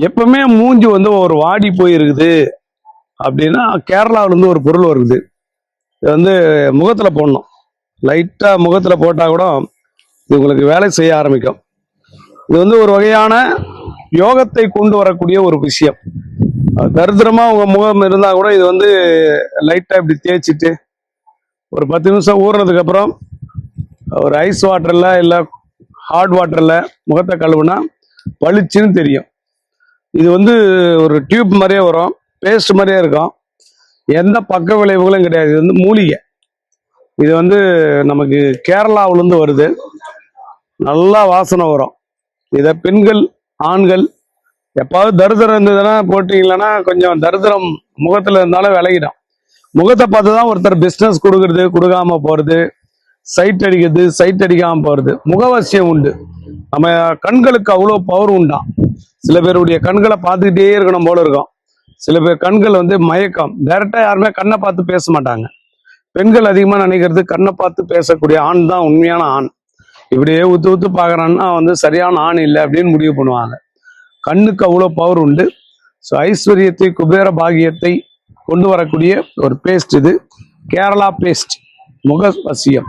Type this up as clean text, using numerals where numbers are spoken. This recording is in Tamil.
எப்பவுமே மூஞ்சி வந்து ஒரு வாடி போயிருக்குது அப்படின்னா கேரளாவில இருந்து ஒரு பொருள் வருது. இது வந்து முகத்துல போடணும். லைட்டா முகத்துல போட்டா கூட இது உங்களுக்கு வேலை செய்ய ஆரம்பிக்கும். இது வந்து ஒரு வகையான யோகத்தை கொண்டு வரக்கூடிய ஒரு விஷயம். தரித்திரமா உங்க முகம் இருந்தா கூட இது வந்து லைட்டா இப்படி தேய்ச்சிட்டு ஒரு 10 நிமிஷம் ஊறுனதுக்கு அப்புறம் ஒரு ஐஸ் வாட்டர்ல இல்ல ஹாட் வாட்டர்ல முகத்தை கழுவுனா பளிச்சுன்னு தெரியும். இது வந்து ஒரு டியூப் மாதிரியே வரும், பேஸ்ட் மாதிரியே இருக்கும். எந்த பக்க விளைவுகளும் கிடையாது. இது வந்து மூலிகை. இது வந்து நமக்கு கேரளாவிலிருந்து வருது. நல்லா வாசனை வரும். இதை பெண்கள் ஆண்கள் எப்பாவது தரித்திரம் இருந்ததுன்னா போட்டீங்களன்னா கொஞ்சம் தரித்திரம் முகத்துல இருந்தாலும் விலகிடும். முகத்தை பார்த்து தான் ஒருத்தர் பிஸ்னஸ் கொடுக்கறது, கொடுக்காம போறது, சைட் அடிக்கிறது, சைட் அடிக்காம போறது. முகவசியம் உண்டு. நம்ம கண்களுக்கு அவ்வளோ பவர் உண்டாம். சில பேருடைய கண்களை பார்த்துக்கிட்டே இருக்கணும் போல இருக்கும். சில பேர் கண்கள் வந்து மயக்கம். டைரக்டா யாருமே கண்ணை பார்த்து பேச மாட்டாங்க. பெண்கள் அதிகமா நினைக்கிறது கண்ணை பார்த்து பேசக்கூடிய ஆண் தான் உண்மையான ஆண். இப்படியே ஊத்து ஊத்து பாக்குறான்னா வந்து சரியான ஆண் இல்லை அப்படின்னு முடிவு பண்ணுவாங்க. கண்ணுக்கு அவ்வளோ பவர் உண்டு. ஸோ ஐஸ்வர்யத்தை, குபேர பாகியத்தை கொண்டு வரக்கூடிய ஒரு பேஸ்ட் இது. கேரளா பேஸ்ட் முக வசியம்.